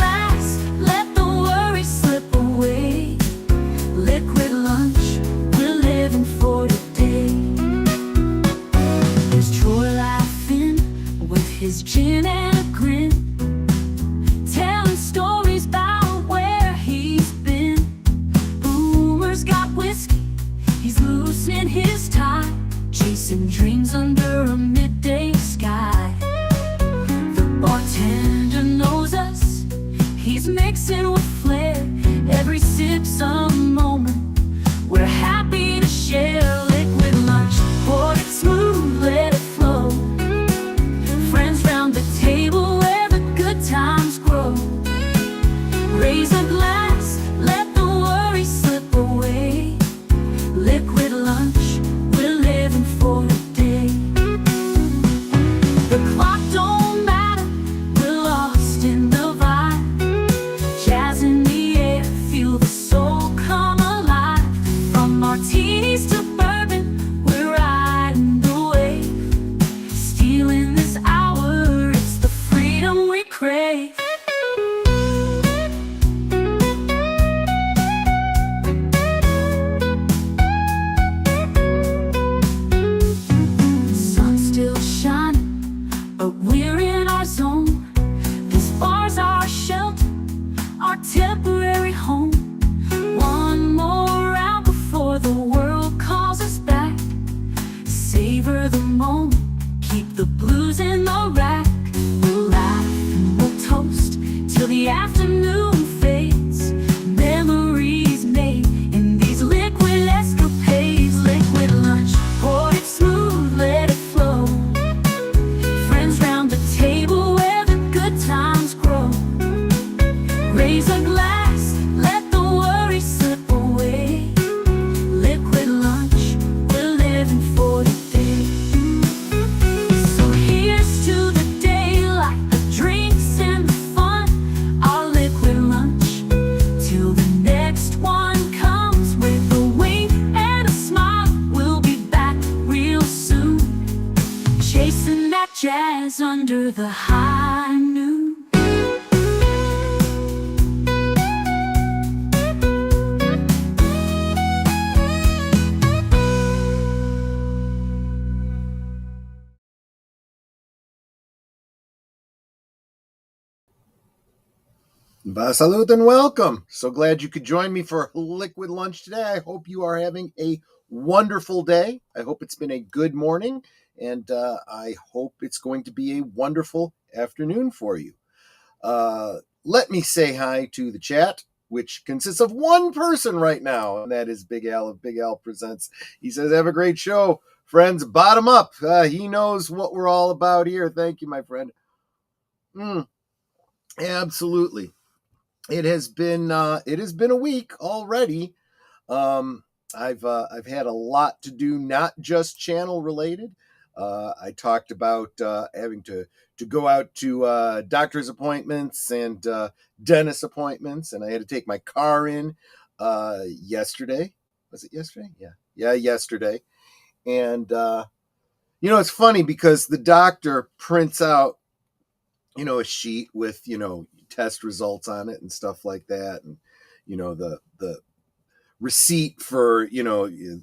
glass, let the worries slip away. Liquid lunch, we're living for today. There's Troy laughing with his gin and a grin, telling stories about where he's been. Boomer's got whiskey, he's loosening his tie, chasing dreams under a midday sky. The bartender knows us, he's mixing with flair. Every sip's a moment we're happy to share. Liquid lunch, pour it smooth, let it flow. Friends round the table where the good times grow. Raise a glass, let the worries slip away. Liquid lunch, we're living for today. The clock don't matter, we're lost in the vibe. Jazz in the air, feel the soul come alive. From martinis to bourbon, we're riding the wave. Stealing this hour, it's the freedom we crave. Sun's still shining, but we're in our zone. This bar's our shelter, our temporary home. One more round before the world calls us back. Savor the moment, keep the blues in the rack. We'll laugh and we'll toast till the afternoon fades. Memories made in these liquid escapades. Liquid lunch, pour it smooth, let it flow. Friends round the table where the good times grow. Raise a glass, let the worries slip away. Liquid lunch, we're living for today. So here's to the daylight, the drinks and the fun. Our liquid lunch, till the next one comes. With a wink and a smile, we'll be back real soon. Chasing that jazz under the high noon. Salute and welcome. So glad you could join me for Liquid Lunch today. I hope you are having a wonderful day. I hope it's been a good morning, and I hope it's going to be a wonderful afternoon for you. Let me say hi to the chat, which consists of one person right now, and that is Big Al of Big Al Presents. He says, have a great show, friends. Bottom up. He knows what we're all about here. Thank you, my friend. Absolutely. It has been a week already. I've had a lot to do, not just channel related. I talked about having to go out to doctor's appointments and dentist appointments, and I had to take my car in yesterday. Was it yesterday? Yeah, yesterday. And it's funny because the doctor prints out a sheet with test results on it and stuff like that, and the receipt for you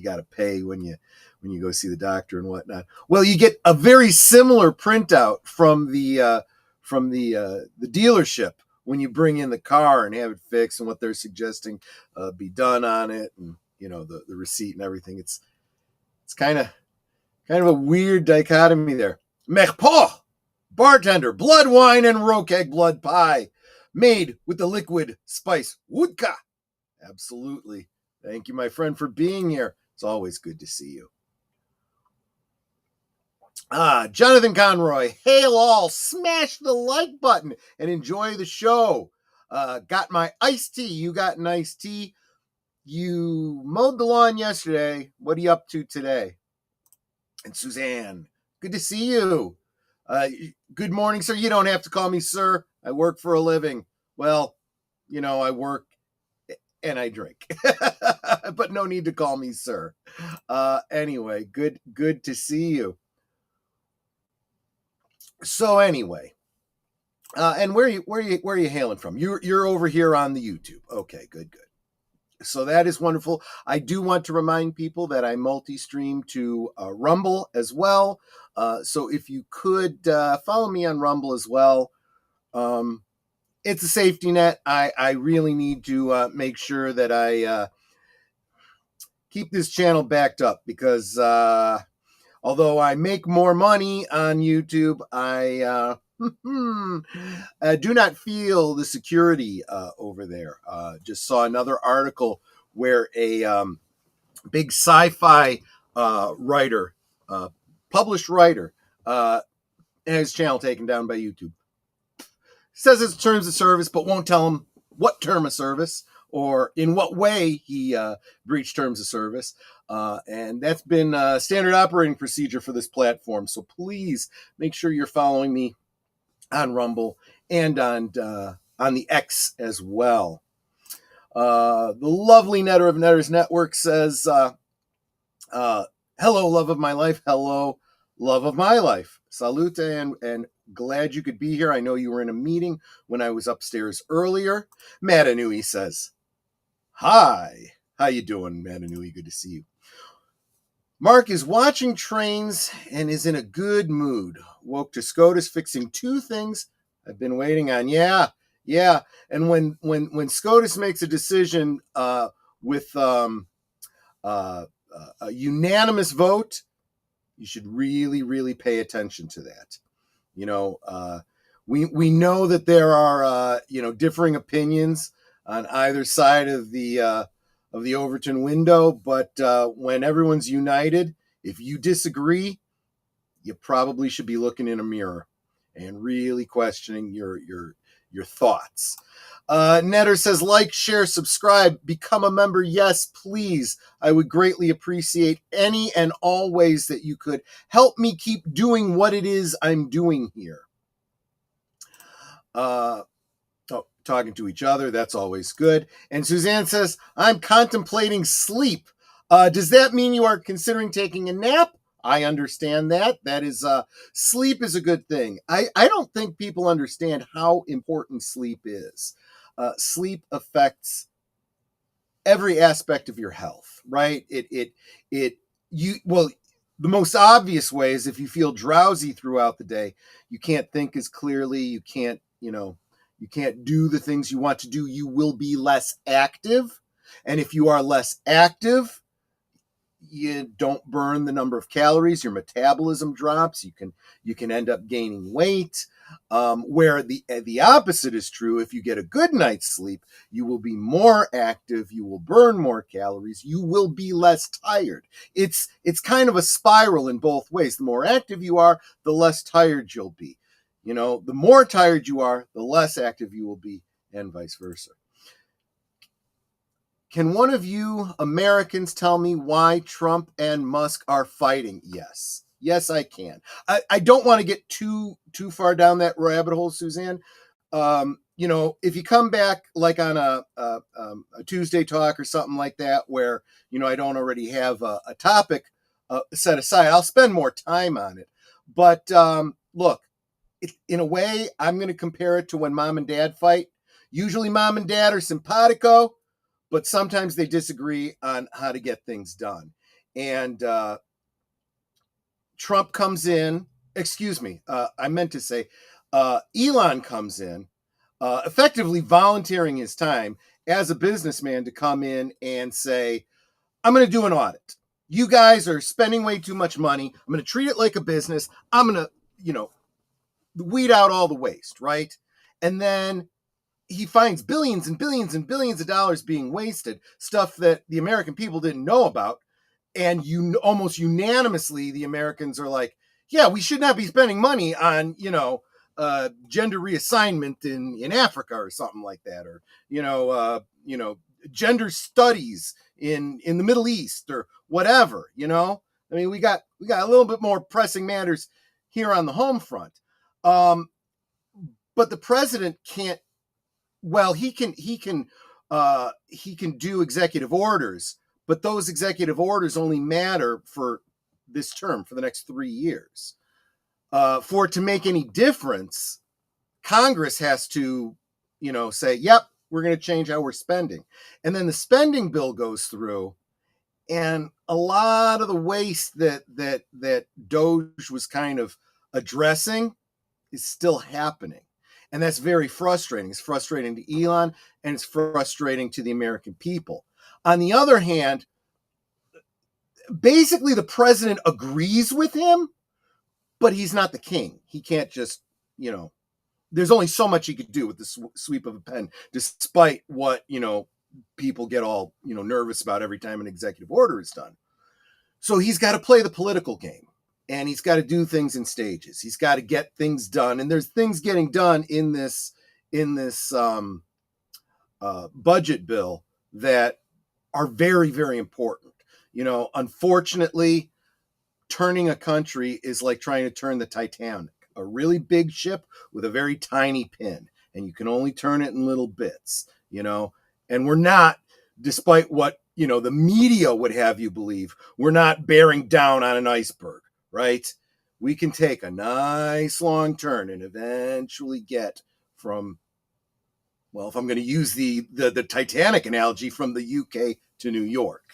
got to pay when you go see the doctor and whatnot. Well, you get a very similar printout from the dealership when you bring in the car and have it fixed, and what they're suggesting be done on it, and the receipt and everything. It's kind of a weird dichotomy there. Merpo, bartender, blood wine and roke egg blood pie, made with the liquid spice vodka. Absolutely. Thank you, my friend, for being here. It's always good to see you. Jonathan Conroy, hail all, smash the like button and enjoy the show. Got my iced tea. You got an iced tea. You mowed the lawn yesterday. What are you up to today? And Suzanne, good to see you. Good morning, sir. You don't have to call me sir. I work for a living. Well, I work and I drink, but no need to call me sir. Anyway, good to see you. So anyway, And where are you hailing from? You're over here on the YouTube. Okay, good. So that is wonderful. I do want to remind people that I multi-stream to Rumble as well. So if you could follow me on Rumble as well. It's a safety net. I really need to make sure that I keep this channel backed up because although I make more money on YouTube, I do not feel the security over there. Just saw another article where a big sci-fi writer, published writer, had his channel taken down by YouTube. Says it's terms of service, but won't tell him what term of service or in what way he breached terms of service. And that's been a standard operating procedure for this platform. So please make sure you're following me on Rumble and on the X as well. The lovely Netter of Netters Network says, hello, love of my life. Hello, love of my life. Salute and glad you could be here. I know you were in a meeting when I was upstairs earlier. Matanui says, hi. How you doing, Matanui? Good to see you. Mark is watching trains and is in a good mood. Woke to SCOTUS fixing two things I've been waiting on. Yeah. And when SCOTUS makes a decision with a unanimous vote, you should really pay attention to that. You know, we know that there are differing opinions on either side of the Overton window, but when everyone's united, if you disagree, you probably should be looking in a mirror and really questioning your thoughts. Netter says, like, share, subscribe, become a member. Yes, please. I would greatly appreciate any and all ways that you could help me keep doing what it is I'm doing here. Talking to each other, that's always good. And Suzanne says, I'm contemplating sleep. Does that mean you are considering taking a nap? I understand that. That is, sleep is a good thing. I don't think people understand how important sleep is. Sleep affects every aspect of your health, right? The most obvious way is if you feel drowsy throughout the day, you can't think as clearly, you can't do the things you want to do, you will be less active. And if you are less active, you don't burn the number of calories, your metabolism drops, you can end up gaining weight. Where the opposite is true, if you get a good night's sleep, you will be more active, you will burn more calories, you will be less tired. It's kind of a spiral in both ways. The more active you are, the less tired you'll be. The more tired you are, the less active you will be, and vice versa. Can one of you Americans tell me why Trump and Musk are fighting? Yes, I can. I don't want to get too far down that rabbit hole, Suzanne. If you come back like on a Tuesday talk or something like that, where I don't already have a topic set aside, I'll spend more time on it. But look, in a way, I'm going to compare it to when mom and dad fight. Usually, mom and dad are simpatico, but sometimes they disagree on how to get things done. And Trump comes in, I meant to say, Elon comes in, effectively volunteering his time as a businessman to come in and say, I'm going to do an audit. You guys are spending way too much money. I'm going to treat it like a business. I'm going to, weed out all the waste, right? And then he finds billions and billions and billions of dollars being wasted, stuff that the American people didn't know about. And almost unanimously, the Americans are like, yeah, we should not be spending money on, gender reassignment in Africa or something like that, or, gender studies in the Middle East or whatever, I mean, we got a little bit more pressing matters here on the home front. But the president can't. Well, he can do executive orders, but those executive orders only matter for this term, for the next 3 years. For it to make any difference, Congress has to, say, yep, we're going to change how we're spending. And then the spending bill goes through, and a lot of the waste that Doge was kind of addressing is still happening. And that's very frustrating. It's frustrating to Elon, and it's frustrating to the American people. On the other hand, basically the president agrees with him, but he's not the king. He can't just, there's only so much he could do with the sweep of a pen, despite what, people get all, nervous about every time an executive order is done. So he's got to play the political game, and he's got to do things in stages. He's got to get things done. And there's things getting done in this budget bill that are very, very important. Unfortunately, turning a country is like trying to turn the Titanic, a really big ship with a very tiny pin, and you can only turn it in little bits, and we're not, despite what, the media would have you believe, we're not bearing down on an iceberg, right? We can take a nice long turn and eventually get from, well, if I'm going to use the Titanic analogy, from the UK to New York,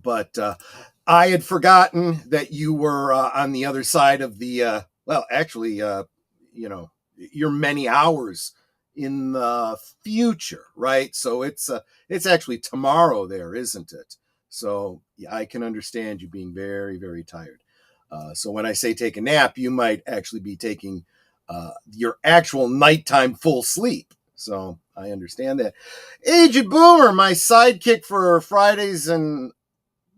But I had forgotten that you were on the other side of the, you're many hours in the future, right? So it's actually tomorrow there, isn't it? So yeah, I can understand you being very, very tired. So when I say take a nap, you might actually be taking your actual nighttime full sleep. So I understand that. Aged Boomer, my sidekick for Fridays, and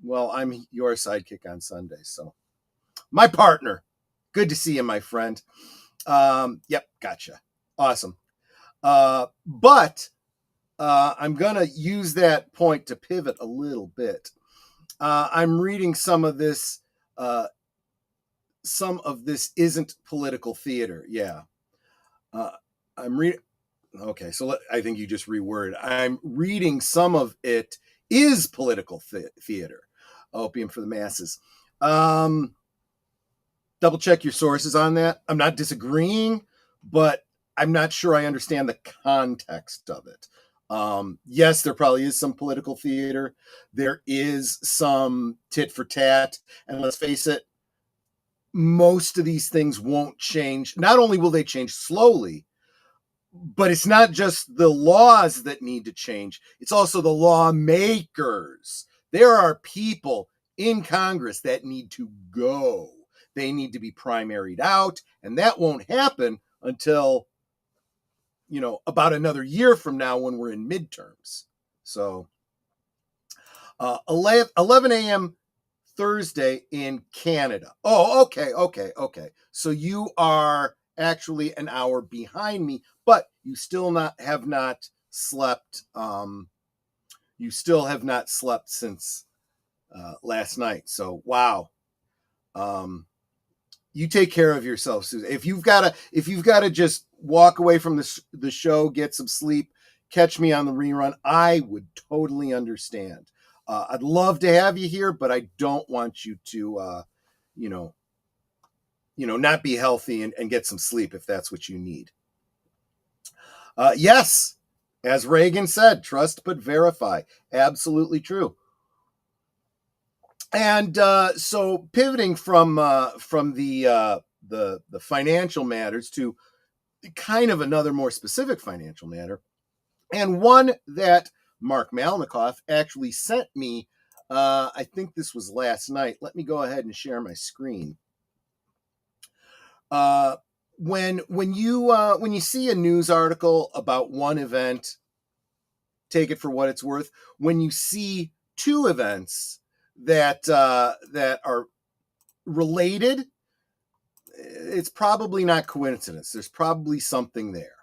well, I'm your sidekick on Sundays. So my partner. Good to see you, my friend. Yep, gotcha. Awesome. But I'm going to use that point to pivot a little bit. I'm reading some of this. Some of this isn't political theater. Yeah. I'm reading. Okay, so I think you just reworded. I'm reading some of it is political theater. Opium for the masses. Double check your sources on that. I'm not disagreeing, but I'm not sure I understand the context of it. Yes, there probably is some political theater. There is some tit for tat. And let's face it, most of these things won't change. Not only will they change slowly, but it's not just the laws that need to change. It's also the lawmakers. There are people in Congress that need to go. They need to be primaried out, and that won't happen until, about another year from now when we're in midterms. So 11 a.m. Thursday in Canada. Oh, okay. So you are actually an hour behind me, but you still have not slept. You still have not slept since last night. So wow. You take care of yourself, Susan. If you've got to just walk away from the show, get some sleep, catch me on the rerun, I would totally understand. I'd love to have you here, but I don't want you to, not be healthy and get some sleep if that's what you need. Yes, as Reagan said, trust but verify. Absolutely true. And so pivoting from the financial matters to kind of another more specific financial matter, and one that Mark Malnikoff actually sent me. I think this was last night. Let me go ahead and share my screen. When you see a news article about one event, take it for what it's worth. When you see two events that are related, it's probably not coincidence. There's probably something there.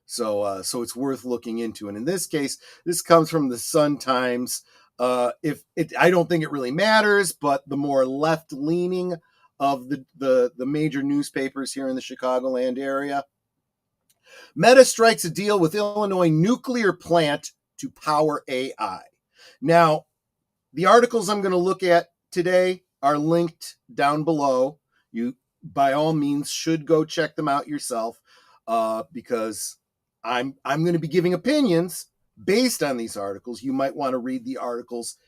So it's worth looking into. And in this case, this comes from the Sun Times. I don't think it really matters, but the more left-leaning of the major newspapers here in the Chicagoland area. Meta strikes a deal with Illinois nuclear plant to power AI. Now, the articles I'm going to look at today are linked down below. by all means should go check them out yourself, because I'm going to be giving opinions based on these articles. You might want to read the articles,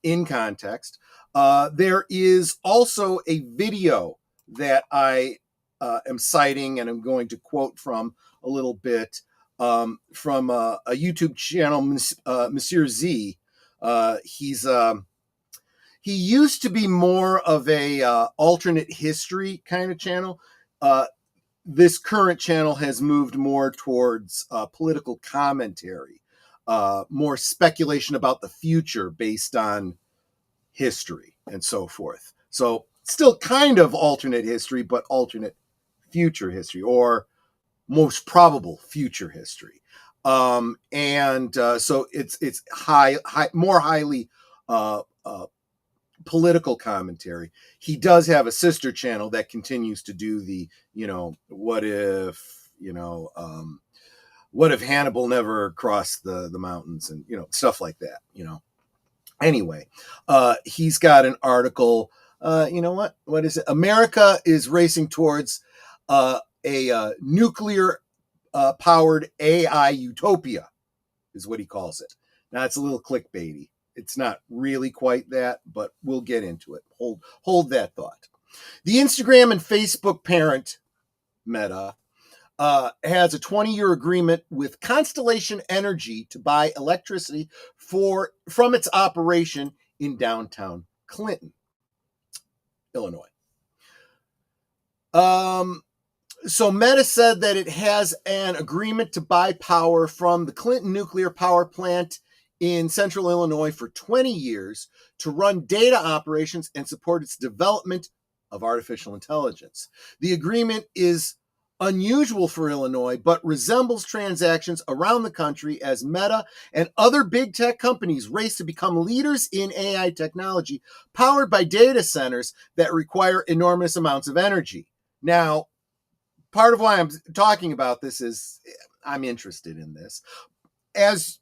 in context. There is also a video that I am citing, and I'm going to quote from a little bit, from a YouTube channel, Monsieur Z. He used to be more of a alternate history kind of channel. This current channel has moved more towards political commentary, more speculation about the future based on history and so forth. So still kind of alternate history, but alternate future history, or most probable future history. So it's more highly political commentary. He does have a sister channel that continues to do the, what if Hannibal never crossed the mountains, and, stuff like that, Anyway, he's got an article, what is it? America is racing towards a nuclear powered AI utopia, is what he calls it. Now, it's a little clickbaity. It's not really quite that, but we'll get into it. Hold that thought. The Instagram and Facebook parent, Meta, has a 20-year agreement with Constellation Energy to buy electricity from its operation in downtown Clinton, Illinois. So Meta said that it has an agreement to buy power from the Clinton nuclear power plant in central Illinois for 20 years to run data operations and support its development of artificial intelligence. The agreement is unusual for Illinois, but resembles transactions around the country as Meta and other big tech companies race to become leaders in AI technology powered by data centers that require enormous amounts of energy. Now, part of why I'm talking about this is I'm interested in this. As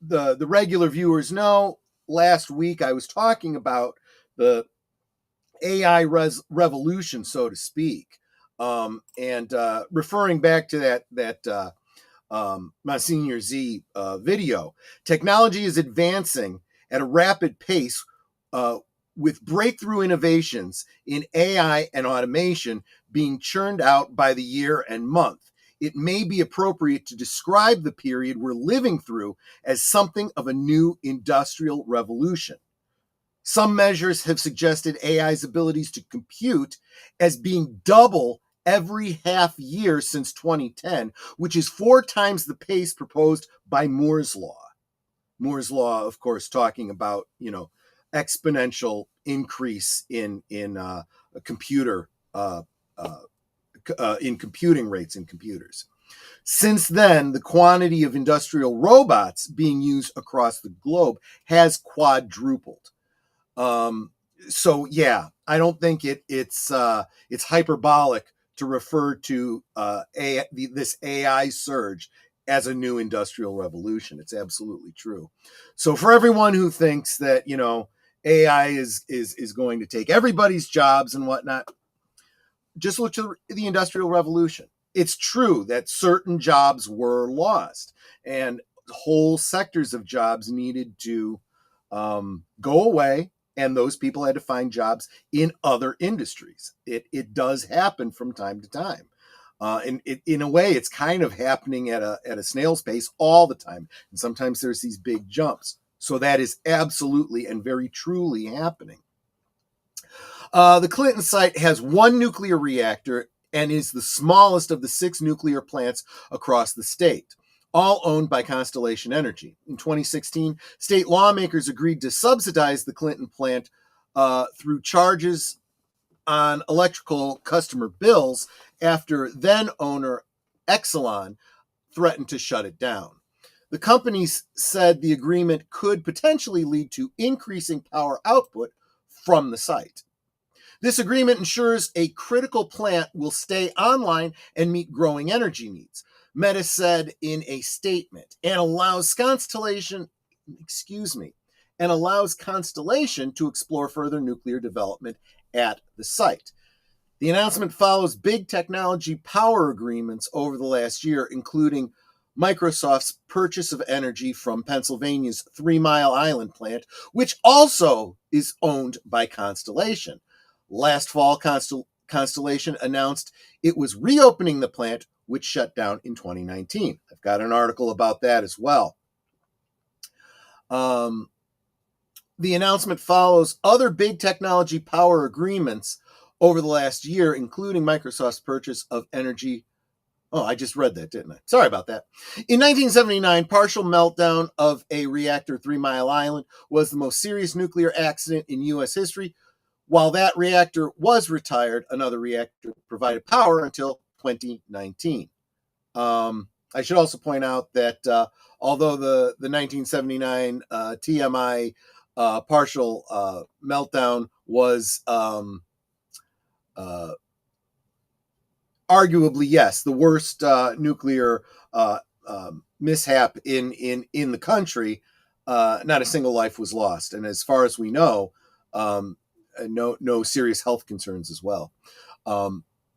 the regular viewers know, last week I was talking about the AI revolution, so to speak, and referring back to that Monsignor Z video. Technology is advancing at a rapid pace, with breakthrough innovations in AI and automation being churned out by the year and month. It may be appropriate to describe the period we're living through as something of a new industrial revolution. Some measures have suggested AI's abilities to compute as being double every half year since 2010, which is 4 times the pace proposed by Moore's Law. Moore's Law, of course, talking about, exponential increase in computing rates in computers. Since then, the quantity of industrial robots being used across the globe has quadrupled. So yeah, I don't think it's hyperbolic to refer to this AI surge as a new industrial revolution. It's absolutely true. So for everyone who thinks that AI is going to take everybody's jobs and whatnot, just look to the Industrial Revolution. It's true that certain jobs were lost and whole sectors of jobs needed to go away, and those people had to find jobs in other industries. It does happen from time to time. And in a way, it's kind of happening at a snail's pace all the time. And sometimes there's these big jumps. So that is absolutely and very truly happening. The Clinton site has 1 nuclear reactor and is the smallest of the 6 nuclear plants across the state, all owned by Constellation Energy. In 2016, state lawmakers agreed to subsidize the Clinton plant through charges on electrical customer bills after then-owner Exelon threatened to shut it down. The companies said the agreement could potentially lead to increasing power output from the site. This agreement ensures a critical plant will stay online and meet growing energy needs, Meta said in a statement, and allows Constellation to explore further nuclear development at the site. The announcement follows big technology power agreements over the last year, including Microsoft's purchase of energy from Pennsylvania's 3 Mile Island plant, which also is owned by Constellation. Last fall, Constellation announced it was reopening the plant, which shut down in 2019. I've got an article about that as well. The announcement follows other big technology power agreements over the last year, including Microsoft's purchase of energy. Oh, I just read that, didn't I? Sorry about that. In 1979, partial meltdown of a reactor 3 Mile Island was the most serious nuclear accident in U.S. history. While that reactor was retired, another reactor provided power until 2019. I should also point out that although the 1979 TMI partial meltdown was arguably, yes, the worst nuclear mishap in the country, not a single life was lost, and as far as we know, no serious health concerns as well.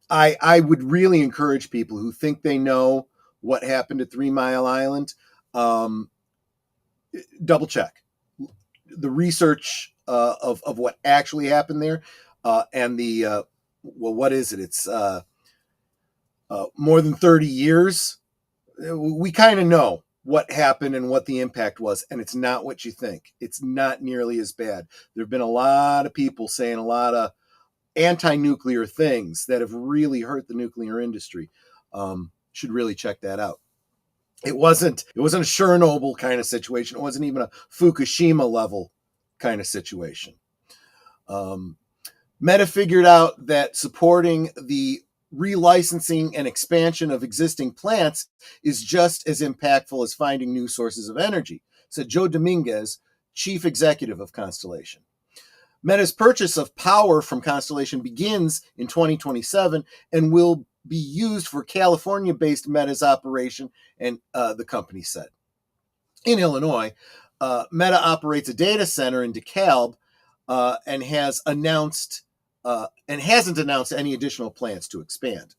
I would really encourage people who think they know what happened at 3 Mile Island, double check the research of what actually happened there, and the what is it? It's more than 30 years. We kind of know what happened and what the impact was, and it's not what you think. It's not nearly as bad. There have been a lot of people saying a lot of anti-nuclear things that have really hurt the nuclear industry. Should really check that out. It wasn't a Chernobyl kind of situation. It wasn't even a Fukushima level kind of situation. Meta figured out that supporting the relicensing and expansion of existing plants is just as impactful as finding new sources of energy, said Joe Dominguez, chief executive of Constellation. Meta's purchase of power from Constellation begins in 2027 and will be used for California-based Meta's operation, and the company said. In Illinois, Meta operates a data center in DeKalb and hasn't announced any additional plans to expand.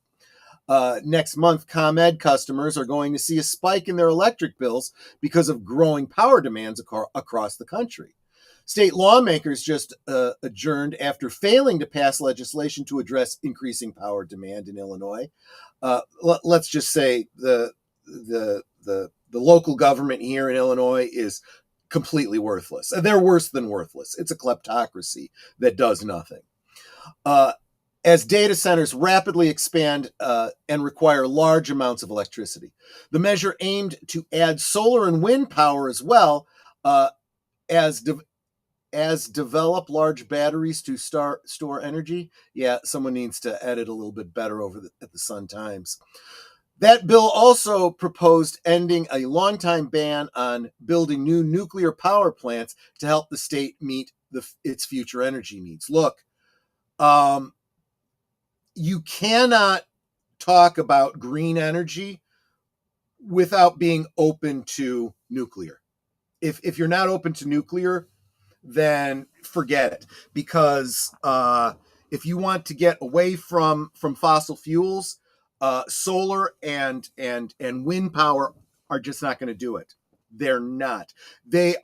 Next month, ComEd customers are going to see a spike in their electric bills because of growing power demands across the country. State lawmakers just adjourned after failing to pass legislation to address increasing power demand in Illinois. Let's just say the local government here in Illinois is completely worthless. They're worse than worthless. It's a kleptocracy that does nothing. As data centers rapidly expand and require large amounts of electricity. The measure aimed to add solar and wind power as well as develop large batteries to store energy. Yeah, someone needs to edit a little bit better at the Sun Times. That bill also proposed ending a longtime ban on building new nuclear power plants to help the state meet its future energy needs. Look, you cannot talk about green energy without being open to nuclear. If you're not open to nuclear, then forget it. Because if you want to get away from fossil fuels, solar and wind power are just not going to do it. They're not. They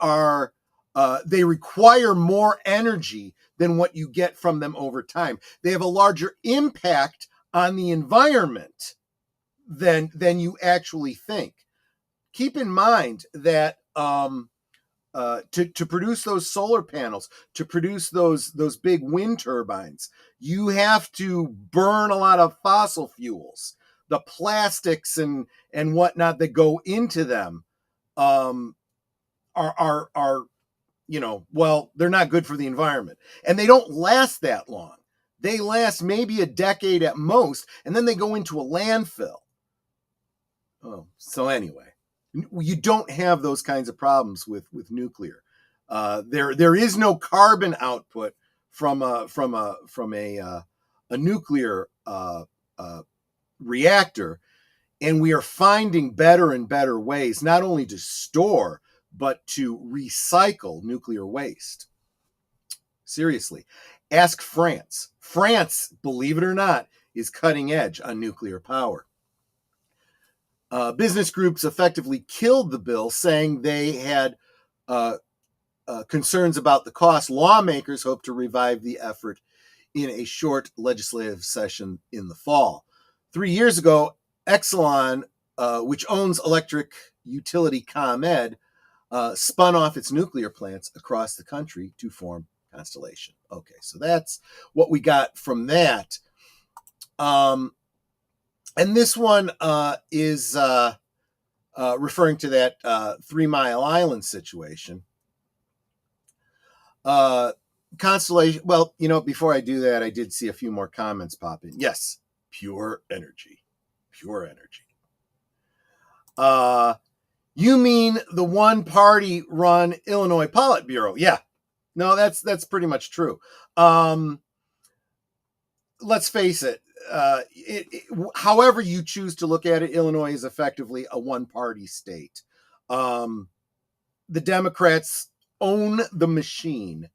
require more energy than what you get from them over time. They have a larger impact on the environment than you actually think. Keep in mind that to produce those solar panels, to produce those big wind turbines, you have to burn a lot of fossil fuels. The plastics and whatnot that go into them are they're not good for the environment, and they don't last that long. They last maybe a decade at most, and then they go into a landfill. So anyway, you don't have those kinds of problems with nuclear. There is no carbon output from a nuclear reactor, and we are finding better and better ways not only to store but to recycle nuclear waste. Seriously. Ask France. France, believe it or not, is cutting edge on nuclear power. Business groups effectively killed the bill, saying they had concerns about the cost. Lawmakers hope to revive the effort in a short legislative session in the fall. 3 years ago, Exelon, which owns electric utility ComEd, spun off its nuclear plants across the country to form Constellation. Okay, so that's what we got from that. And this one is referring to that 3 Mile Island situation. Constellation, well, before I do that, I did see a few more comments pop in. Yes, pure energy. Pure energy. You mean the one-party run Illinois Politburo? Yeah. No, that's pretty much true. Let's face it, however you choose to look at it, Illinois is effectively a one-party state. The Democrats own the machine.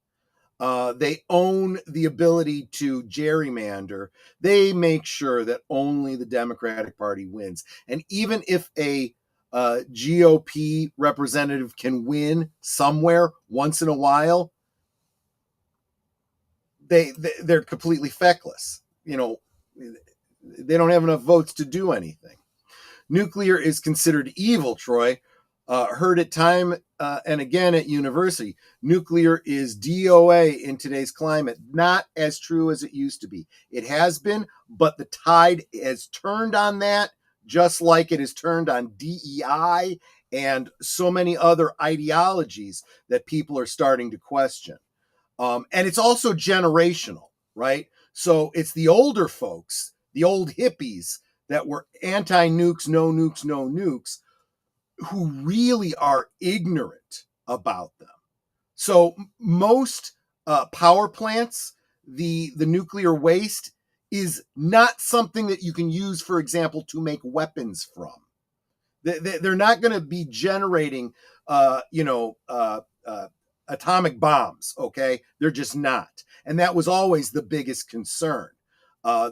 They own the ability to gerrymander. They make sure that only the Democratic Party wins. And even if a GOP representative can win somewhere once in a while, they're completely feckless. They don't have enough votes to do anything. Nuclear is considered evil, Troy. Heard it time and again at university. Nuclear is DOA in today's climate. Not as true as it used to be. It has been, but the tide has turned on that, just like it has turned on DEI and so many other ideologies that people are starting to question. And it's also generational, right? So it's the older folks, the old hippies that were anti-nukes, no nukes, no nukes, who really are ignorant about them. So most power plants, the nuclear waste is not something that you can use, for example, to make weapons from. They're not going to be generating, atomic bombs, okay? They're just not. And that was always the biggest concern.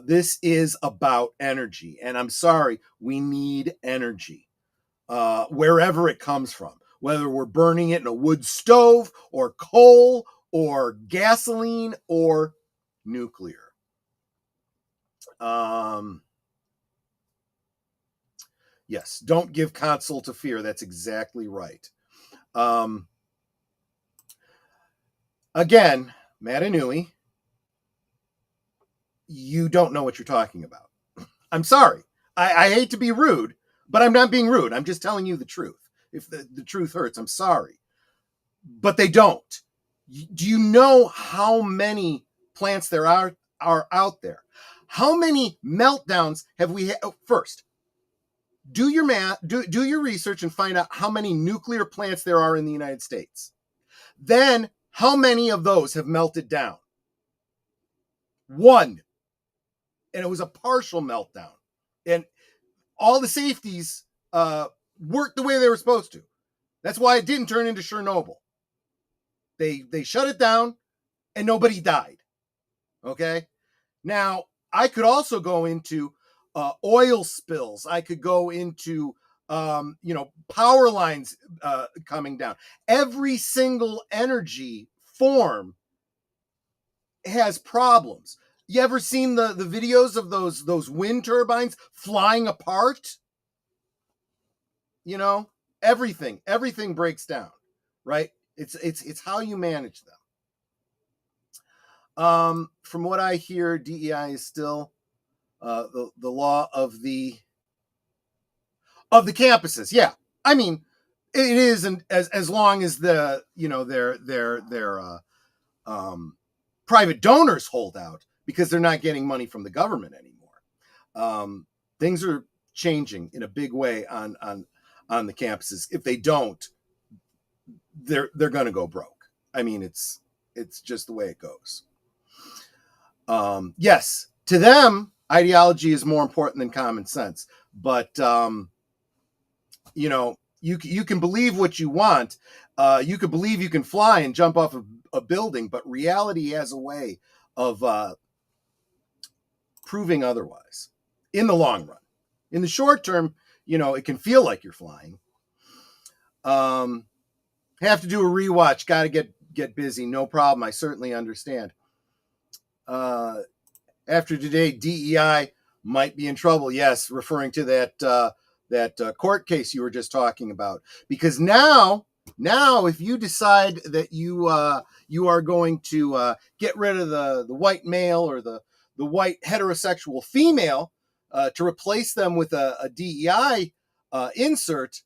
This is about energy. And I'm sorry, we need energy. Wherever it comes from, whether we're burning it in a wood stove or coal or gasoline or nuclear. Yes, don't give console to fear. That's exactly right. Again, Matanui, you don't know what you're talking about. I'm sorry. I hate to be rude, but I'm not being rude. I'm just telling you the truth. If the truth hurts, I'm sorry. But they don't. Do you know how many plants there are out there? How many meltdowns have we had? First, do your math, do your research and find out how many nuclear plants there are in the United States. Then, how many of those have melted down? One. And it was a partial meltdown. And all the safeties worked the way they were supposed to. That's why it didn't turn into Chernobyl. They shut it down and nobody died. Okay? Now, I could also go into oil spills. I could go into power lines coming down. Every single energy form has problems. You ever seen the videos of those wind turbines flying apart? Everything breaks down, right? It's how you manage them. From what I hear, DEI is still the law of the campuses. Yeah, I mean, it is, and as long as the their private donors hold out, because they're not getting money from the government anymore. Things are changing in a big way on the campuses. If they don't, they're going to go broke. I mean, it's just the way it goes. Yes, to them, ideology is more important than common sense. But you can believe what you want. You can believe you can fly and jump off a building, but reality has a way proving otherwise in the long run. In the short term, it can feel like you're flying. Have to do a rewatch. Got to get busy. No problem. I certainly understand. After today, DEI might be in trouble. Yes, referring to that court case you were just talking about. Because now, if you decide that you are going to get rid of the white male or the white heterosexual female to replace them with a DEI insert,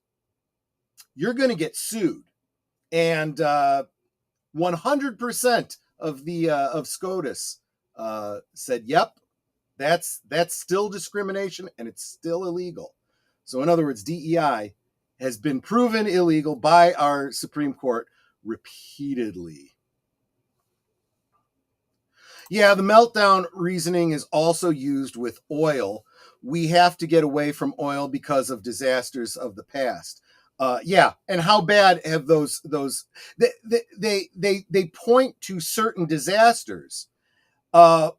you're going to get sued. And 100% of SCOTUS said, yep, that's still discrimination and it's still illegal. So in other words, DEI has been proven illegal by our Supreme Court repeatedly. Yeah, the meltdown reasoning is also used with oil. We have to get away from oil because of disasters of the past. Yeah, and how bad have those they point to certain disasters, but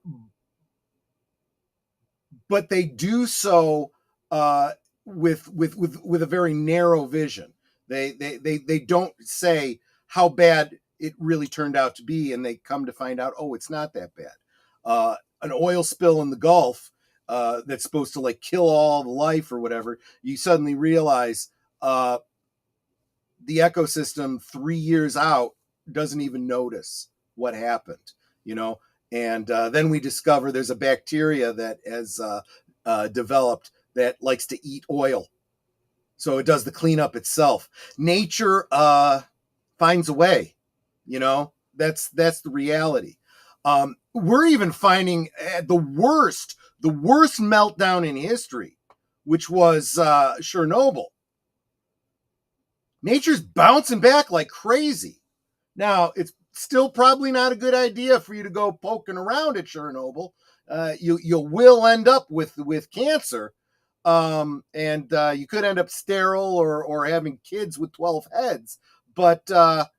they do so with a very narrow vision. They don't say how bad it really turned out to be, and they come to find out, oh, it's not that bad. An oil spill in the Gulf that's supposed to like kill all the life or whatever, you suddenly realize the ecosystem 3 years out doesn't even notice what happened, and then we discover there's a bacteria that has developed that likes to eat oil. So it does the cleanup itself. Nature finds a way, that's the reality. We're even finding the worst meltdown in history, which was Chernobyl. Nature's bouncing back like crazy. Now, it's still probably not a good idea for you to go poking around at Chernobyl. You will end up with cancer, and you could end up sterile or having kids with 12 heads. But the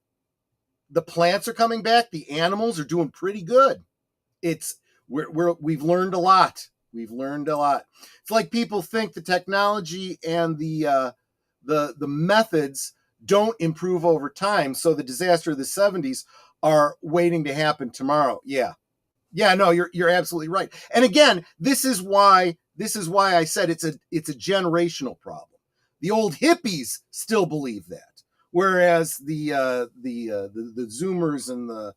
plants are coming back. The animals are doing pretty good. We've learned a lot. We've learned a lot. It's like people think the technology and the methods don't improve over time. So the disaster of the 70s are waiting to happen tomorrow. Yeah, no, you're absolutely right. And again, this is why I said it's a generational problem. The old hippies still believe that, whereas the Zoomers and the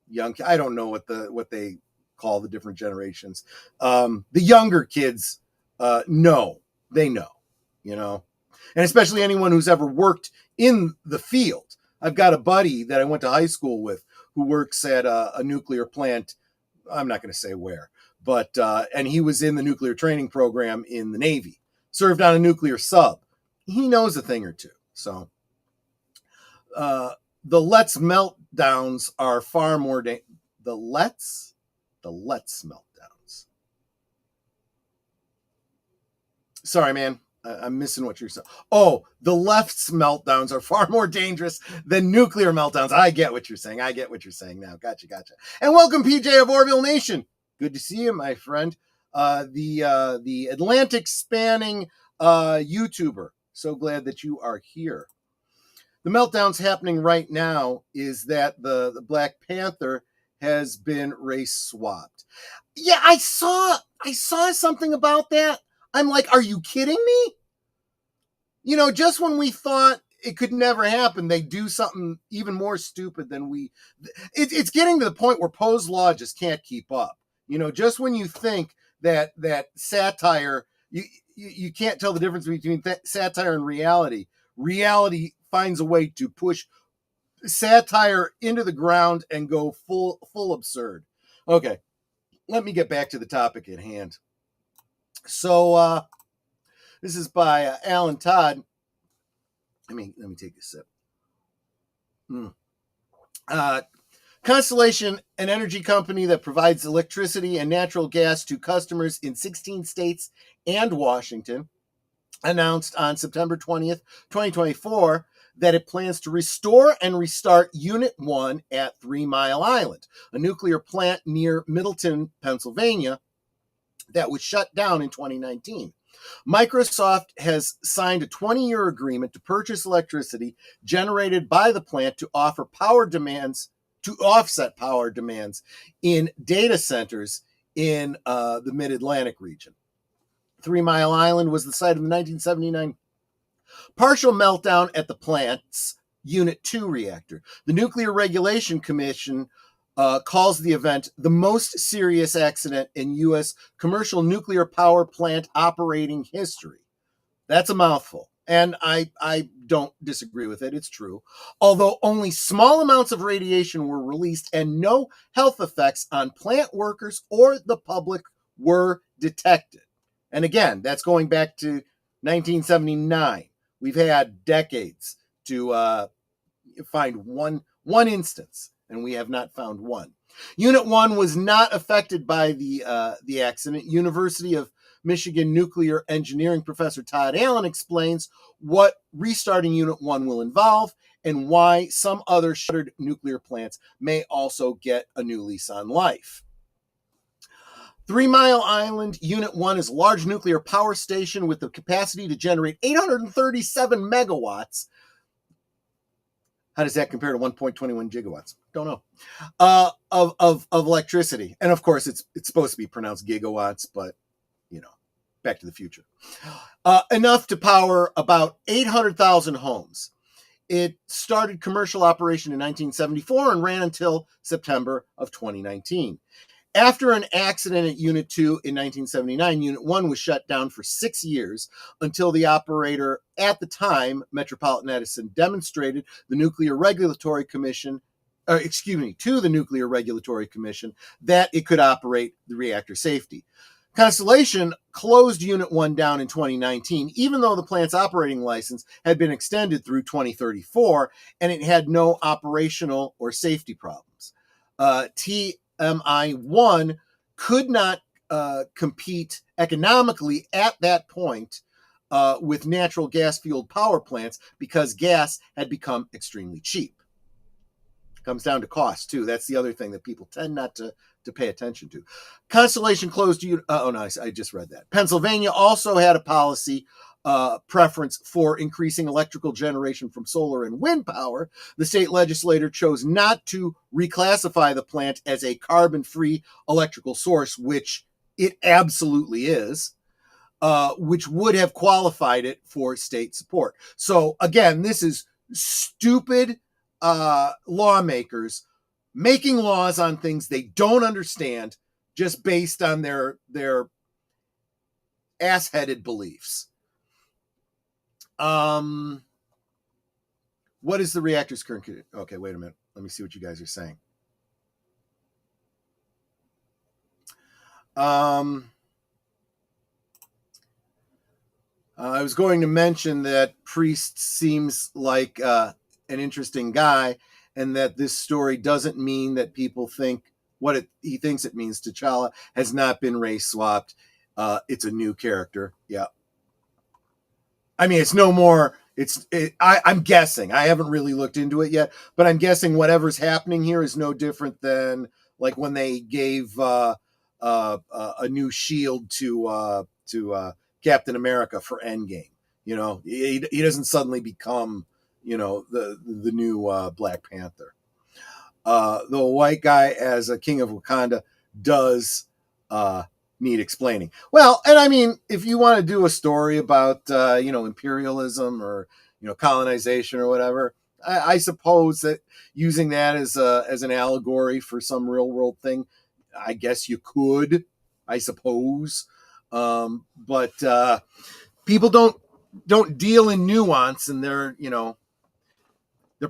young, I don't know what they call the different generations. The younger kids know. They know. And especially anyone who's ever worked in the field. I've got a buddy that I went to high school with who works at a nuclear plant. I'm not going to say where, but and he was in the nuclear training program in the Navy, served on a nuclear sub. He knows a thing or two. So the Let's meltdowns are far more the Let's meltdowns. Sorry, man. I'm missing what you're saying. Oh, the left's meltdowns are far more dangerous than nuclear meltdowns. I get what you're saying. Now. Gotcha. And welcome, PJ of Orville Nation. Good to see you, my friend. The Atlantic spanning YouTuber. So glad that you are here. The meltdowns happening right now is that the Black Panther has been race swapped. Yeah, I saw something about that. I'm like, are you kidding me? Just when we thought it could never happen, they do something even more stupid than it's getting to the point where Poe's law just can't keep up. Just when you think that satire, you can't tell the difference between satire and reality. Reality finds a way to push satire into the ground and go full absurd. Okay, let me get back to the topic at hand. So this is by Alan Todd. Let me take a sip. Constellation, an energy company that provides electricity and natural gas to customers in 16 states and Washington, announced on September 20th, 2024, that it plans to restore and restart Unit 1 at 3 Mile Island, a nuclear plant near Middleton, Pennsylvania, that was shut down in 2019. Microsoft has signed a 20-year agreement to purchase electricity generated by the plant to offset power demands in data centers in the Mid-Atlantic region. 3 Mile Island was the site of the 1979 partial meltdown at the plant's Unit 2 reactor. The Nuclear Regulation Commission calls the event the most serious accident in U.S. commercial nuclear power plant operating history. That's a mouthful, and I don't disagree with it. It's true. Although only small amounts of radiation were released and no health effects on plant workers or the public were detected. And again, that's going back to 1979. We've had decades to find one instance, and we have not found one. Unit 1 was not affected by the accident. University of Michigan nuclear engineering professor Todd Allen explains what restarting Unit 1 will involve and why some other shuttered nuclear plants may also get a new lease on life. 3 Mile Island Unit 1 is a large nuclear power station with the capacity to generate 837 megawatts. How does that compare to 1.21 gigawatts? Don't know. Of electricity. And of course, it's supposed to be pronounced gigawatts, but, Back to the Future. Enough to power about 800,000 homes. It started commercial operation in 1974 and ran until September of 2019. After an accident at Unit 2 in 1979, Unit 1 was shut down for 6 years until the operator at the time, Metropolitan Edison, demonstrated to the Nuclear Regulatory Commission that it could operate the reactor safety. Constellation closed Unit 1 down in 2019, even though the plant's operating license had been extended through 2034 and it had no operational or safety problems. TMI-1 could not compete economically at that point with natural gas-fueled power plants because gas had become extremely cheap. Comes down to cost, too. That's the other thing that people tend not to pay attention to. Constellation closed... I just read that. Pennsylvania also had a policy preference for increasing electrical generation from solar and wind power. The state legislature chose not to reclassify the plant as a carbon-free electrical source, which it absolutely is, which would have qualified it for state support. So again, this is stupid lawmakers making laws on things they don't understand just based on their ass-headed beliefs. What is the reactor's current condition? Okay, wait a minute. Let me see what you guys are saying. I was going to mention that Priest seems like an interesting guy, and that this story doesn't mean that people think what he thinks it means. T'Challa has not been race swapped. It's a new character. Yeah. I mean, it's no more. I'm guessing. I haven't really looked into it yet, but I'm guessing whatever's happening here is no different than like when they gave a new shield to Captain America for Endgame. He doesn't suddenly become the new Black Panther. The white guy as a king of Wakanda does need explaining. Well, and I mean, if you want to do a story about imperialism or colonization or whatever, I suppose that using that as an allegory for some real world thing, I guess you could, I suppose. But people don't deal in nuance, and they're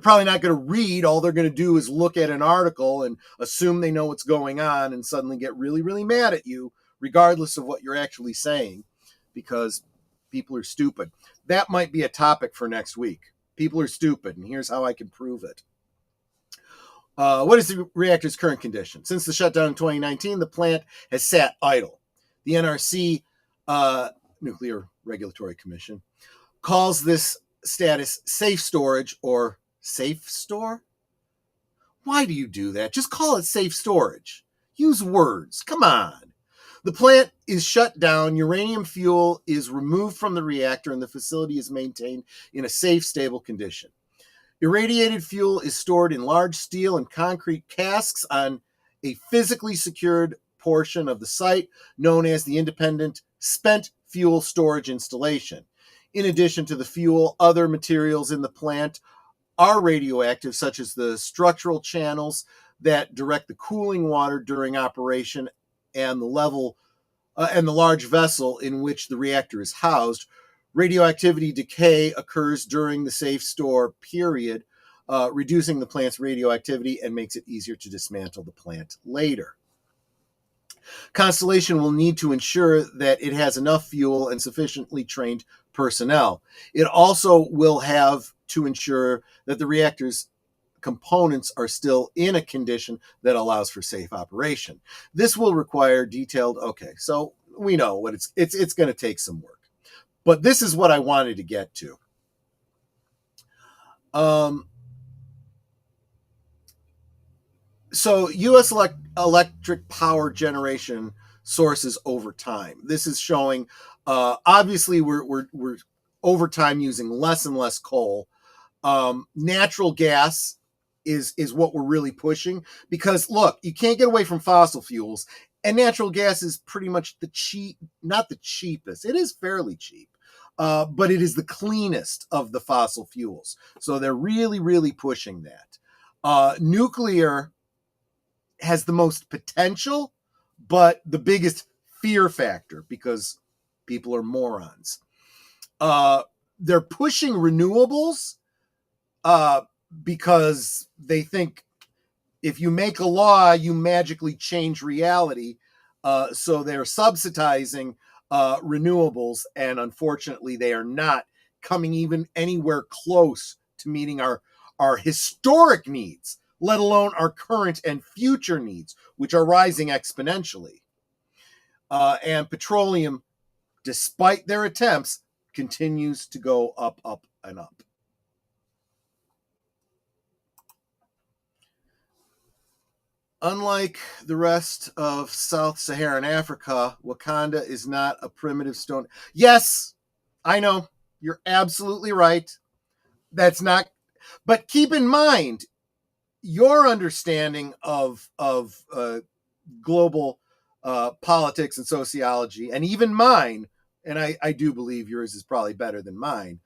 probably not going to read. All they're going to do is look at an article and assume they know what's going on and suddenly get really, really mad at you, regardless of what you're actually saying, because people are stupid. That might be a topic for next week. People are stupid, and here's how I can prove it. What is the reactor's current condition? Since the shutdown in 2019, the plant has sat idle. The NRC, Nuclear Regulatory Commission, calls this status safe storage or safe store. Why do you do that? Just call it safe storage. Use words. Come on. The plant is shut down, uranium fuel is removed from the reactor, and the facility is maintained in a safe, stable condition. Irradiated fuel is stored in large steel and concrete casks on a physically secured portion of the site known as the Independent Spent Fuel Storage Installation. In addition to the fuel, other materials in the plant are radioactive, such as the structural channels that direct the cooling water during operation and the large vessel in which the reactor is housed. Radioactivity decay occurs during the safe store period, reducing the plant's radioactivity and makes it easier to dismantle the plant later. Constellation will need to ensure that it has enough fuel and sufficiently trained personnel. It also will have to ensure that the reactor's components are still in a condition that allows for safe operation. This will require detailed, okay, so we know what it's going to take some work. But this is what I wanted to get to. So U.S. electric power generation sources over time. This is showing, obviously, we're over time using less and less coal. Natural gas is what we're really pushing, because look, you can't get away from fossil fuels, and natural gas is pretty much not the cheapest. It is fairly cheap, but it is the cleanest of the fossil fuels. So they're really, really pushing that. Nuclear has the most potential, but the biggest fear factor, because people are morons. They're pushing renewables because they think if you make a law, you magically change reality. So they're subsidizing renewables, and unfortunately, they are not coming even anywhere close to meeting our historic needs, let alone our current and future needs, which are rising exponentially. And petroleum, despite their attempts, continues to go up, up, and up. Unlike the rest of Sub-Saharan Africa, Wakanda is not a primitive stone. Yes, I know. You're absolutely right. That's not... But keep in mind, your understanding of global politics and sociology, and even mine, and I do believe yours is probably better than mine,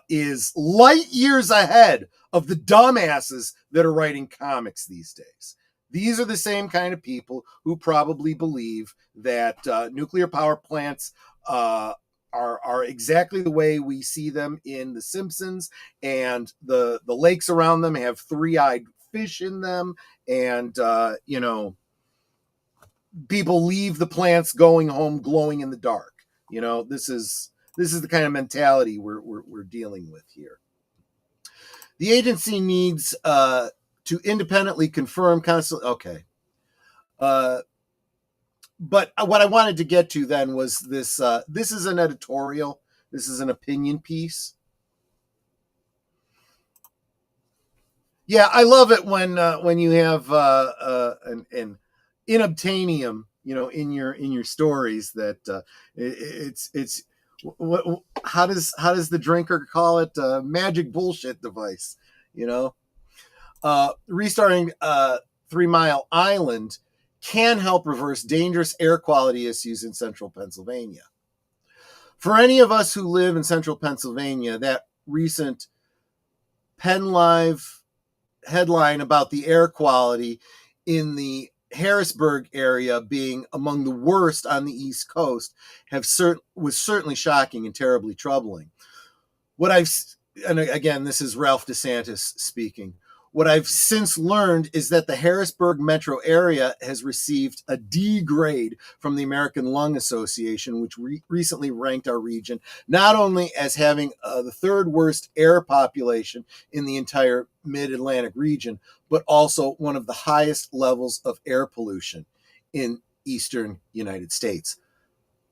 is light years ahead of the dumbasses that are writing comics these days. These are the same kind of people who probably believe that nuclear power plants are exactly the way we see them in The Simpsons, and the lakes around them have three-eyed fish in them, and people leave the plants going home glowing in the dark. This is the kind of mentality we're dealing with here. The agency needs to independently confirm okay. But what I wanted to get to then was this. This is an editorial. This is an opinion piece. Yeah, I love it when you have an inobtainium, in your stories, that it's what, how does the drinker call it? Magic bullshit device, Restarting 3 Mile Island can help reverse dangerous air quality issues in central Pennsylvania. For any of us who live in central Pennsylvania, that recent Penn Live headline about the air quality in the Harrisburg area being among the worst on the East Coast was certainly shocking and terribly troubling. And again, this is Ralph DeSantis speaking. What I've since learned is that the Harrisburg metro area has received a D grade from the American Lung Association, which recently ranked our region not only as having the third worst air population in the entire mid-Atlantic region, but also one of the highest levels of air pollution in eastern United States.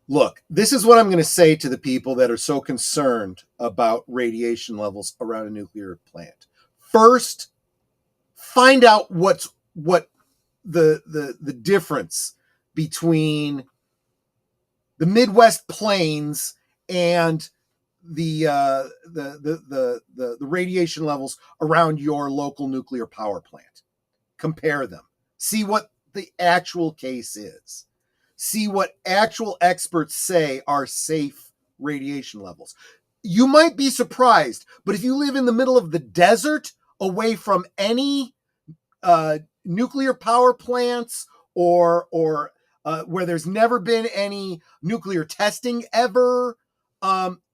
Look, this is what I'm going to say to the people that are so concerned about radiation levels around a nuclear plant. First, find out what the difference between the Midwest plains and the radiation levels around your local nuclear power plant. Compare them. See what the actual case is. See what actual experts say are safe radiation levels. You might be surprised, but if you live in the middle of the desert, away from any nuclear power plants or where there's never been any nuclear testing ever,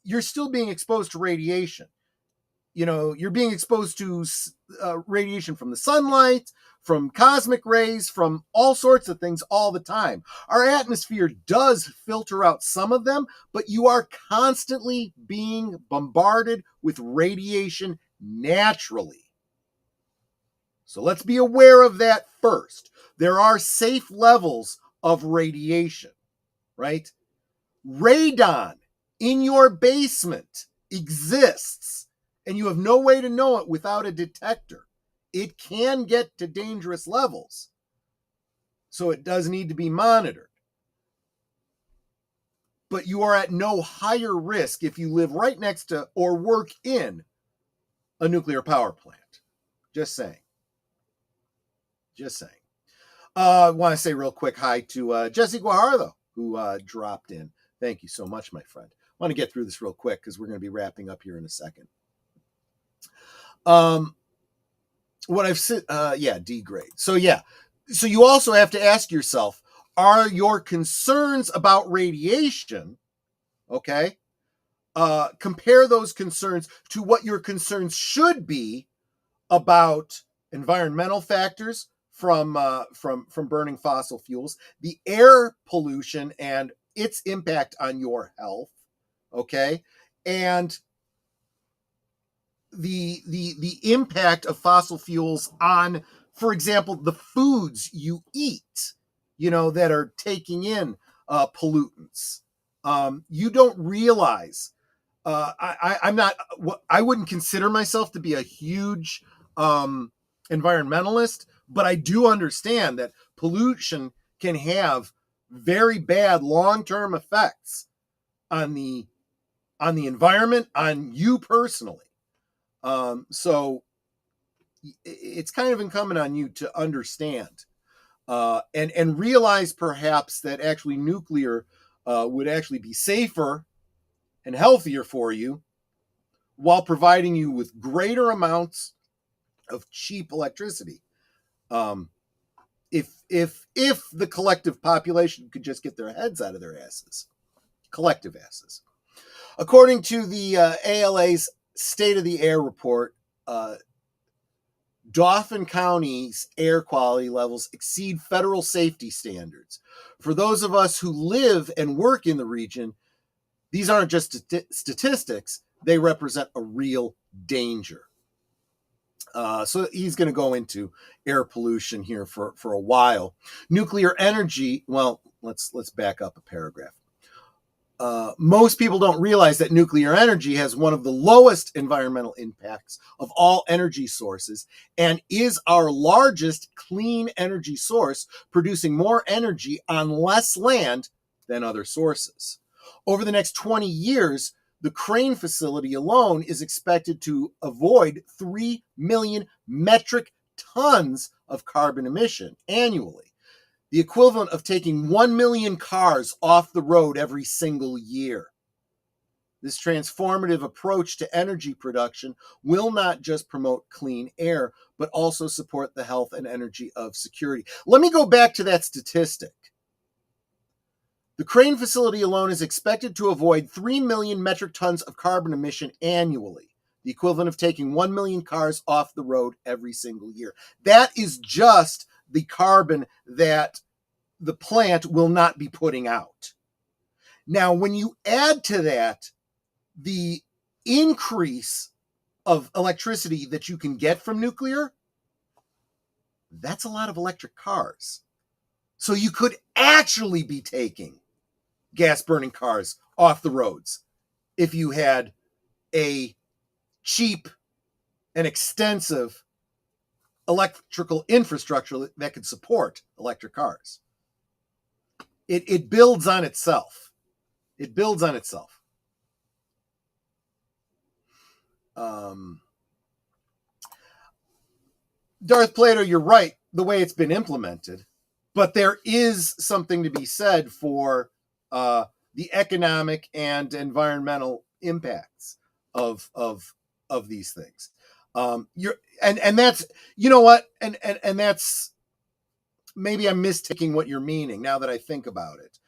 you're still being exposed to radiation. You know, you're being exposed to radiation from the sunlight, from cosmic rays, from all sorts of things all the time. Our atmosphere does filter out some of them, but you are constantly being bombarded with radiation naturally. So let's be aware of that first. There are safe levels of radiation, right? Radon in your basement exists, and you have no way to know it without a detector. It can get to dangerous levels, so it does need to be monitored. But you are at no higher risk if you live right next to or work in a nuclear power plant. Just saying. Just saying. I want to say real quick hi to Jesse Guajardo, who dropped in. Thank you so much, my friend. I want to get through this real quick because we're going to be wrapping up here in a second. What I've said, D grade. So you also have to ask yourself, are your concerns about radiation, okay? Compare those concerns to what your concerns should be about environmental factors from burning fossil fuels, the air pollution and its impact on your health, okay, and the impact of fossil fuels on, for example, the foods you eat, you know, that are taking in pollutants. You don't realize. I'm not. I wouldn't consider myself to be a huge environmentalist, but I do understand that pollution can have very bad long-term effects on the environment, on you personally. So it's kind of incumbent on you to understand and realize perhaps that actually nuclear would actually be safer and healthier for you while providing you with greater amounts of cheap electricity. If the collective population could just get their heads out of their asses, collective asses. According to the ALA's State of the Air report, Dauphin County's air quality levels exceed federal safety standards. For those of us who live and work in the region, these aren't just statistics, they represent a real danger. So he's going to go into air pollution here for a while. Nuclear energy, well, let's back up a paragraph. Most people don't realize that nuclear energy has one of the lowest environmental impacts of all energy sources and is our largest clean energy source, producing more energy on less land than other sources. Over the next 20 years, the Crane facility alone is expected to avoid 3 million metric tons of carbon emission annually, the equivalent of taking 1 million cars off the road every single year. This transformative approach to energy production will not just promote clean air, but also support the health and energy of security. Let me go back to that statistic. The Crane facility alone is expected to avoid 3 million metric tons of carbon emission annually, the equivalent of taking 1 million cars off the road every single year. That is just the carbon that the plant will not be putting out. Now, when you add to that the increase of electricity that you can get from nuclear, that's a lot of electric cars. So you could actually be taking gas burning cars off the roads if you had a cheap and extensive electrical infrastructure that could support electric cars. It builds on itself. It builds on itself. Darth Plato, you're right, the way it's been implemented, but there is something to be said for the economic and environmental impacts of these things. And that's, you know what, and that's, maybe I'm mistaking what you're meaning now that I think about it.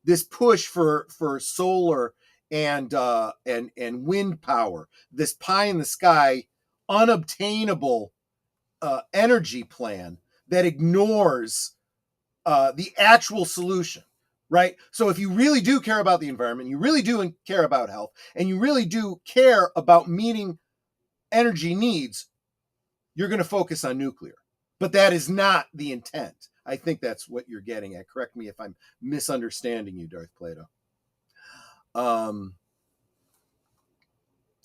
This push for solar and wind power, this pie in the sky, unobtainable energy plan that ignores the actual solution, right? So if you really do care about the environment, you really do care about health, and you really do care about meeting energy needs, you're going to focus on nuclear. But that is not the intent. I think that's what you're getting at. Correct me if I'm misunderstanding you, Darth Plato.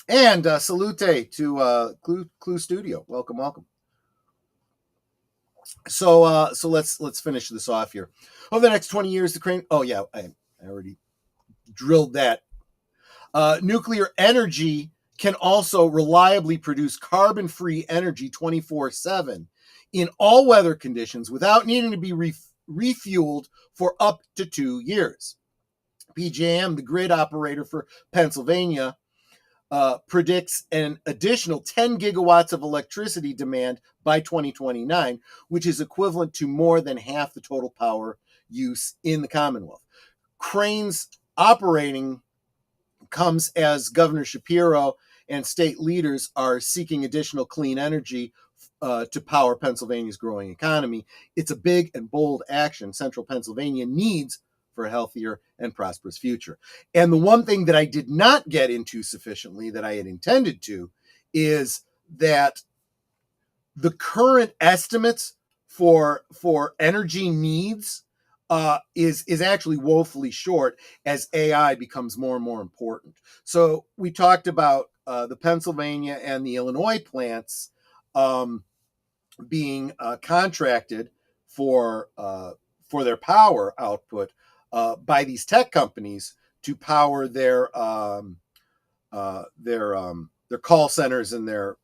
And salute to CluuStudio. Welcome, welcome. So let's finish this off here. Over the next 20 years, the crane. Oh yeah, I already drilled that. Nuclear energy can also reliably produce carbon-free energy 24/7 in all weather conditions without needing to be refueled for up to 2 years. PJM, the grid operator for Pennsylvania, predicts an additional 10 gigawatts of electricity demand by 2029, which is equivalent to more than half the total power use in the Commonwealth. Crane's operating comes as Governor Shapiro and state leaders are seeking additional clean energy to power Pennsylvania's growing economy. It's a big and bold action Central Pennsylvania needs for a healthier and prosperous future. And the one thing that I did not get into sufficiently that I had intended to is that the current estimates for energy needs is actually woefully short as AI becomes more and more important. So we talked about the Pennsylvania and the Illinois plants being contracted for their power output by these tech companies to power their call centers and their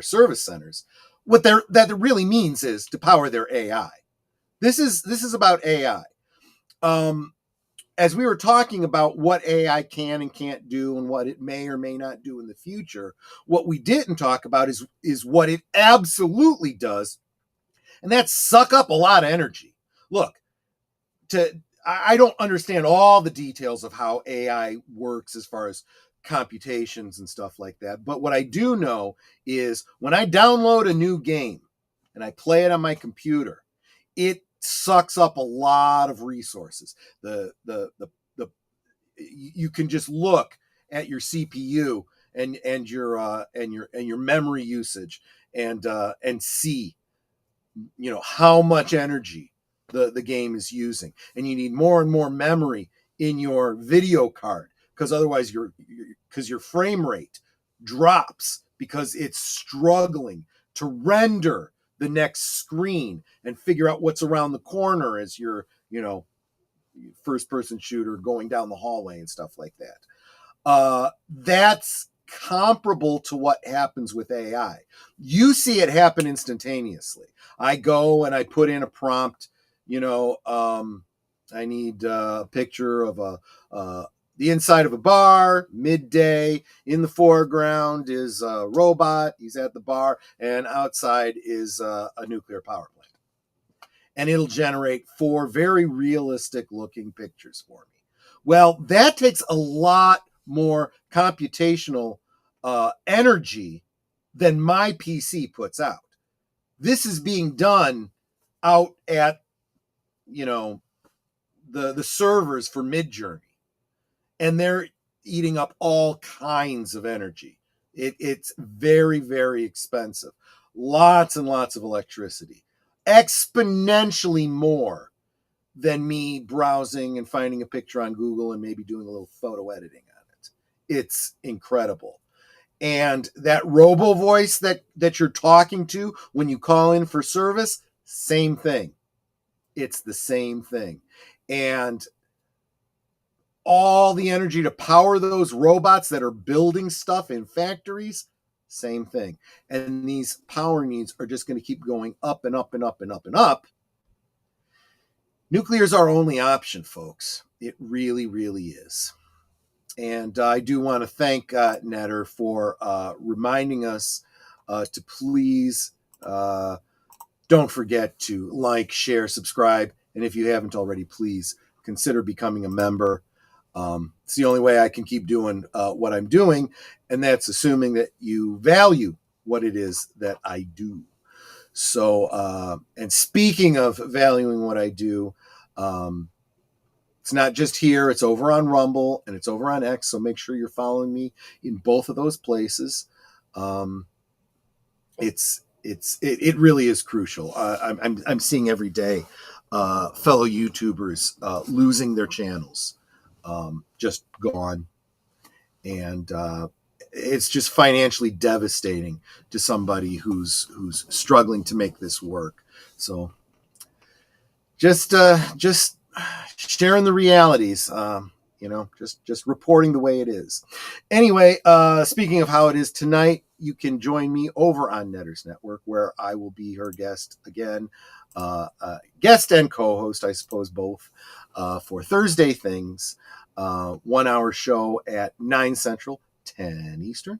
service centers. What that really means is to power their AI. This is about AI. As we were talking about what AI can and can't do and what it may or may not do in the future, what we didn't talk about is what it absolutely does, and that's suck up a lot of energy. Look, I don't understand all the details of how AI works as far as computations and stuff like that, but what I do know is when I download a new game and I play it on my computer, it sucks up a lot of resources. You can just look at your CPU and your memory usage and see, how much energy the game is using, and you need more and more memory in your video card because otherwise your frame rate drops because it's struggling to render the next screen and figure out what's around the corner as your first person shooter going down the hallway and stuff like that. That's comparable to what happens with AI. You see it happen instantaneously. I go and I put in a prompt, I need a picture of the inside of a bar, midday. In the foreground is a robot. He's at the bar, and outside is a nuclear power plant. And it'll generate 4 very realistic looking pictures for me. Well, that takes a lot more computational energy than my PC puts out. This is being done out at, the servers for Midjourney, and they're eating up all kinds of energy. It's very, very expensive. Lots and lots of electricity. Exponentially more than me browsing and finding a picture on Google and maybe doing a little photo editing on it. It's incredible. And that robo voice that you're talking to when you call in for service, same thing. It's the same thing. And all the energy to power those robots that are building stuff in factories, same thing. And these power needs are just going to keep going up and up and up and up and up. Nuclear is our only option, folks. It really, really is. And I do want to thank Netter for reminding us to please don't forget to like, share, subscribe. And if you haven't already, please consider becoming a member. It's the only way I can keep doing what I'm doing. And that's assuming that you value what it is that I do. So, and speaking of valuing what I do, it's not just here, it's over on Rumble and it's over on X. So make sure you're following me in both of those places. It really is crucial. I'm seeing every day fellow YouTubers losing their channels, just gone, and it's just financially devastating to somebody who's struggling to make this work. So just sharing the realities, just reporting the way it is. Anyway, speaking of how it is tonight, you can join me over on Netter's Network, where I will be her guest again, guest and co-host, I suppose both, for Thursday Things, 1 hour show at 9 Central, 10 Eastern.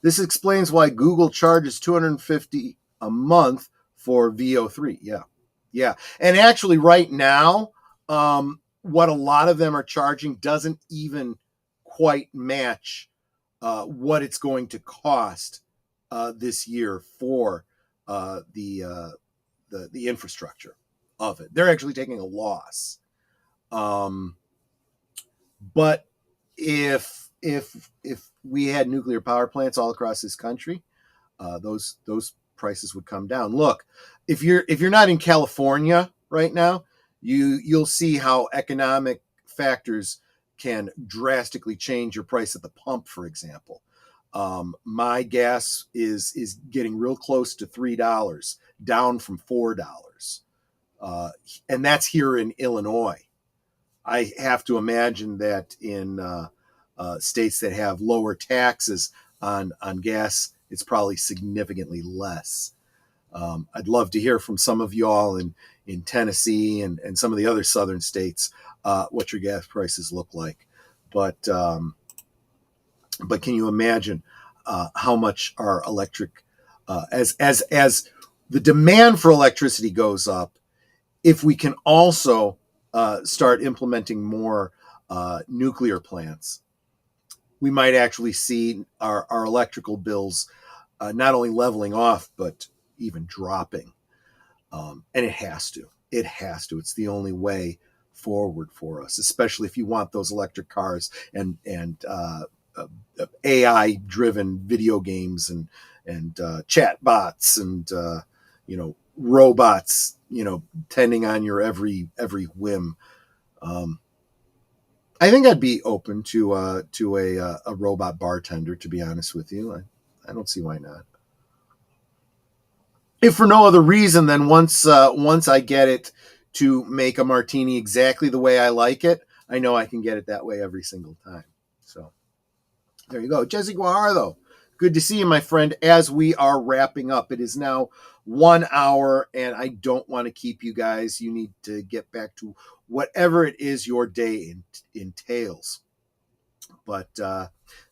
This explains why Google charges $250 a month for VO3. Yeah. And actually right now, what a lot of them are charging doesn't even quite match what it's going to cost this year for the infrastructure of it. They're actually taking a loss. But if we had nuclear power plants all across this country, those prices would come down. Look, if you're not in California right now, you'll see how economic factors can drastically change your price at the pump. For example, my gas is getting real close to $3, down from $4, and that's here in Illinois. I have to imagine that in states that have lower taxes on gas, it's probably significantly less. I'd love to hear from some of y'all in Tennessee and some of the other southern states what your gas prices look like. But can you imagine how much our electric, as the demand for electricity goes up, if we can also start implementing more nuclear plants, we might actually see our electrical bills not only leveling off, but even dropping. And it has to. It's the only way forward for us, especially if you want those electric cars and AI-driven video games and chat bots and robots, tending on your every whim. I think I'd be open to a robot bartender, to be honest with you. I don't see why not. If for no other reason than once I get it to make a martini exactly the way I like it, I know I can get it that way every single time. So there you go. Jesse Guajardo, good to see you, my friend, as we are wrapping up. It is now 1 hour, and I don't want to keep you guys. You need to get back to whatever it is your day entails. But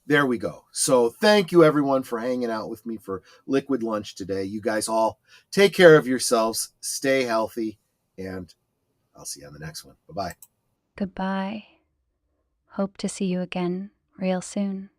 there we go. So thank you, everyone, for hanging out with me for Liquid Lunch today. You guys all take care of yourselves, stay healthy, and I'll see you on the next one. Bye-bye. Goodbye. Hope to see you again real soon.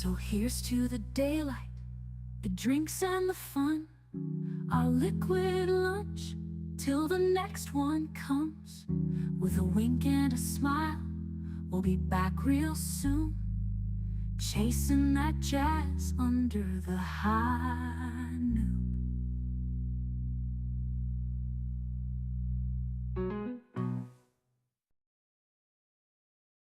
So here's to the daylight, the drinks and the fun, our liquid lunch, till the next one comes. With a wink and a smile, we'll be back real soon, chasing that jazz under the high